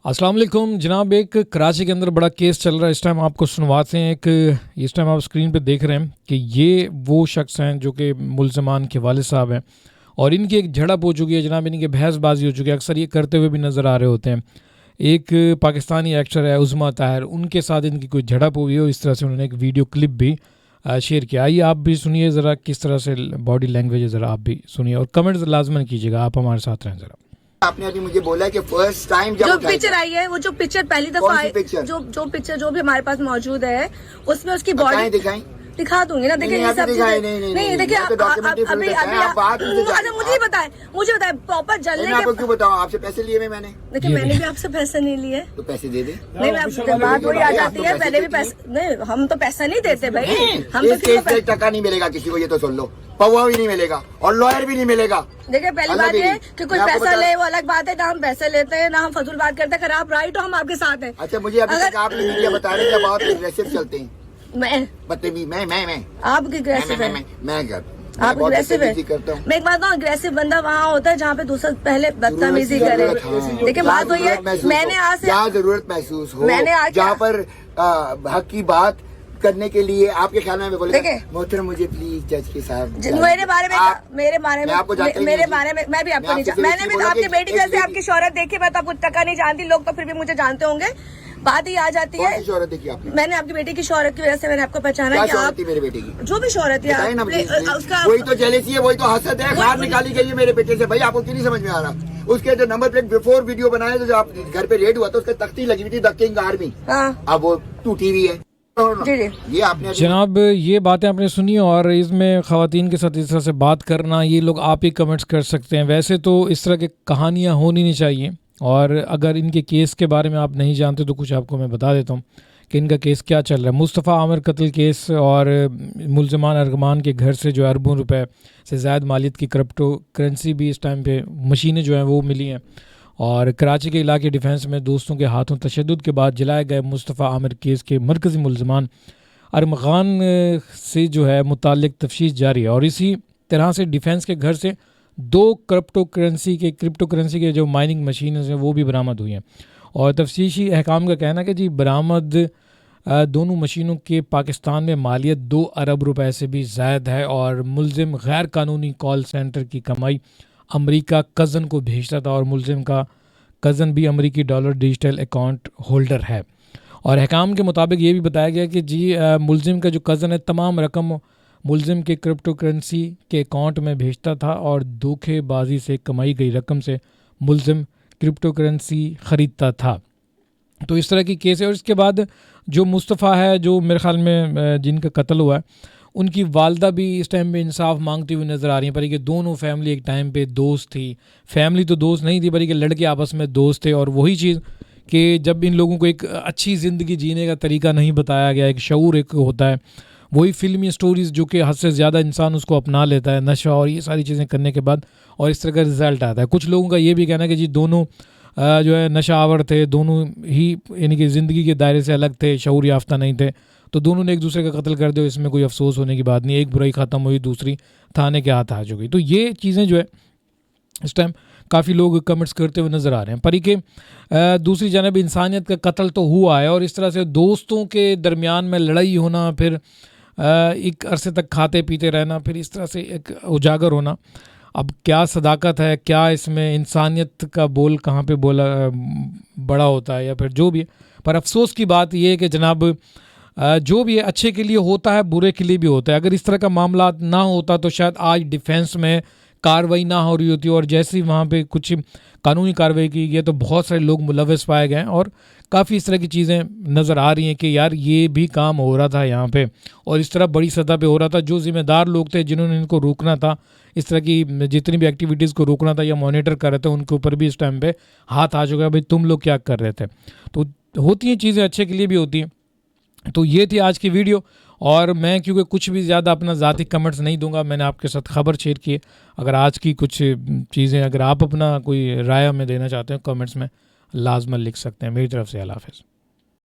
अस्सलाम वालेकुम जनाब। एक कराची के अंदर बड़ा केस चल रहा है। इस टाइम आपको सुनवाते हैं। इस टाइम आप स्क्रीन पे देख रहे हैं कि ये वो शख्स हैं जो कि मुल्ज़मान के वालिद साहब हैं और इनकी एक झड़प हो चुकी है जनाब। इनकी बहसबाजी हो चुकी है, अक्सर ये करते हुए भी नज़र आ रहे होते हैं। एक पाकिस्तानी एक्टर है उज़मा ताहिर, उनके साथ इनकी कोई झड़प हुई हो, इस तरह से उन्होंने एक वीडियो क्लिप भी शेयर किया। आइए आप भी सुनिए ज़रा किस तरह से बॉडी लैंग्वेज है, ज़रा आप भी सुनिए और कमेंट्स लाजमन कीजिएगा। आप हमारे साथ रहें ज़रा। आपने अभी मुझे बोला कि फर्स्ट टाइम जब जो पिक्चर आई है, वो जो पिक्चर पहली दफा आई, पिक्चर? जो पिक्चर जो भी हमारे पास मौजूद है उसमें उसकी बॉडी दिखाई दिखा दूंगी ना। देखिए ये सब नहीं देखिए अभी अच्छा मुझे बताए प्रॉपर जलने के क्यों बताओ? आपसे पैसे लिए मैंने? देखिए मैंने भी आपसे पैसे नहीं लिए। तो पैसे दे दे। नहीं मैं बात वही आ जाती है, पहले भी पैसे नहीं, हम तो पैसा नहीं देते भाई। हम तो टका नहीं मिलेगा किसी को, ये तो सुन लो। पौवा भी नहीं मिलेगा और लॉयर भी नहीं मिलेगा। देखिए पहली बात ये कि कोई पैसा ले वो अलग बात है, ना हम पैसे लेते हैं ना हम फजूल बात करते हैं। अगर आप राइट हो हम आपके साथ हैं। अच्छा मुझे अभी तक आप मीडिया बता रहे हैं बहुत एग्रेसिव चलते हैं। मैं बदतमीज मैं आप एग्रेसिव है, मैं आप एग्रेसिव है। करता हूँ। मैं एक बात कहूँ, एग्रेसिव बंदा वहाँ होता है जहाँ पे दूसरा पहले बदतमीजी करे। देखिए बात वही है, मैंने आज से जहाँ जरूरत महसूस हो, जहाँ पर हक की बात करने के लिए आपके ख्याल में बोले मोहतरम मुझे प्लीज जज के साथ मेरे बारे में मैं भी आपको नहीं जानती। मैंने भी तो आपकी बेटी जैसे आपकी शोहरत देखी, मैं तो आपको टका नहीं जानती, लोग तो फिर भी मुझे जानते होंगे। बात ही आ जाती है। शोहरत देखी आपने? मैंने आपकी बेटी की शोहरत की वजह से मैंने आपको पहचाना कि आप मेरे बेटे की जो भी शोहरत है उसका वही तो जेलसी है, वही तो हसद है। बाहर निकाली गई है मेरे बेटे से। भाई आपको क्यों नहीं समझ में आ रहा? उसके जो नंबर प्लेट बिफोर वीडियो बनाया जो आप घर पे रेड हुआ था, उसके तख्ती लगी हुई थी द किंग आर्मी। अब वो टूटी हुई है। ये आपने जनाब ये बातें आपने सुनी और इसमें ख़वातीन के साथ इस तरह से बात करना, ये लोग आप ही कमेंट्स कर सकते हैं। वैसे तो इस तरह की कहानियाँ होनी नहीं चाहिए और अगर इनके केस के बारे में आप नहीं जानते तो कुछ आपको मैं बता देता हूँ कि इनका केस क्या चल रहा है। मुस्तफ़ा आमिर कत्ल केस और मुल्ज़मान अरगमान के घर से जो अरबों रुपए से ज़ायद मालियत की क्रिप्टो करेंसी भी इस टाइम पे मशीनें जो हैं वो मिली हैं और कराची के इलाके डिफेंस में दोस्तों के हाथों तशद्दुद के बाद जलाए गए मुस्तफ़ा आमिर केस के मरकज़ी मुल्ज़मान अरमगान से जो है मुताल्लिक़ तफ्तीश जारी है और इसी तरह से डिफेंस के घर से 2 क्रिप्टो करेंसी के जो माइनिंग मशीन हैं वो भी बरामद हुई हैं और तफ्तीशी अहकाम का कहना है कि जी बरामद दोनों मशीनों के पाकिस्तान में मालियत 2 अरब रुपए से भी ज़ायद है और मुल्ज़िम गैर कानूनी कॉल सेंटर की कमाई अमेरिका कज़न को भेजता था और मुल्ज़िम का कज़न भी अमेरिकी डॉलर डिजिटल अकाउंट होल्डर है। और अहकाम के मुताबिक ये भी बताया गया कि जी मुल्ज़िम का जो कज़न है तमाम रकम मुल्ज़िम के क्रिप्टो करेंसी के अकाउंट में भेजता था और धोखेबाजी से कमाई गई रकम से मुल्ज़िम क्रिप्टो करेंसी ख़रीदता था। तो इस तरह की केस है। और इसके बाद जो मुस्तफ़ा है जो मेरे ख़्याल में जिनका कत्ल हुआ है, उनकी वालदा भी इस टाइम पे इंसाफ मांगती हुई नज़र आ रही है। पर कि दोनों फैमिली एक टाइम पे दोस्त थी। फैमिली तो दोस्त नहीं थी पर कि लड़के आपस में दोस्त थे और वही चीज़ कि जब इन लोगों को एक अच्छी ज़िंदगी जीने का तरीका नहीं बताया गया, एक शऊर एक होता है, वही फिल्मी स्टोरीज़ जो कि हद से ज़्यादा इंसान उसको अपना लेता है, नशा और ये सारी चीज़ें करने के बाद और इस तरह का रिज़ल्ट आता है। कुछ लोगों का ये भी कहना है कि जी दोनों जो है नशा आवर थे, दोनों ही यानी कि ज़िंदगी के दायरे से अलग थे, शऊर याफ्ता नहीं थे, तो दोनों ने एक दूसरे का कत्ल कर दिया। इसमें कोई अफसोस होने की बात नहीं। एक बुराई ख़त्म हुई, दूसरी थाने के हाथ आ चुकी। तो ये चीज़ें जो है इस टाइम काफ़ी लोग कमेंट्स करते हुए नज़र आ रहे हैं। पर कि दूसरी जानब इंसानियत का कत्ल तो हुआ है और इस तरह से दोस्तों के दरमियान में लड़ाई होना, फिर एक अरसे तक खाते पीते रहना, फिर इस तरह से एक उजागर होना, अब क्या सदाकत है, क्या इसमें इंसानियत का बोल कहाँ पे बोला बड़ा होता है या फिर जो भी है। पर अफसोस की बात यह है कि जनाब जो भी है अच्छे के लिए होता है, बुरे के लिए भी होता है। अगर इस तरह का मामला ना होता तो शायद आज डिफेंस में कार्रवाई ना हो रही होती और जैसे ही वहाँ पे कुछ कानूनी कार्रवाई की गई तो बहुत सारे लोग मुलविस पाए गए और काफ़ी इस तरह की चीज़ें नज़र आ रही हैं कि यार ये भी काम हो रहा था यहाँ पे और इस तरह बड़ी सतह पे हो रहा था। जो ज़िम्मेदार लोग थे जिन्होंने इनको रोकना था, इस तरह की जितनी भी एक्टिविटीज़ को रोकना था या मॉनिटर कर रहे थे, उनके ऊपर भी इस टाइम पे हाथ आ चुका है, भाई तुम लोग क्या कर रहे थे। तो होती हैं चीज़ें, अच्छे के लिए भी होती हैं। तो ये थी आज की वीडियो और मैं क्योंकि कुछ भी ज़्यादा अपना ज़ाती कमेंट्स नहीं दूंगा, मैंने आपके साथ खबर शेयर की है। अगर आज की कुछ चीज़ें अगर आप अपना कोई राय में देना चाहते हैं कमेंट्स में लाजमन लिख सकते हैं। मेरी तरफ से अल्लाह हाफ़िज़।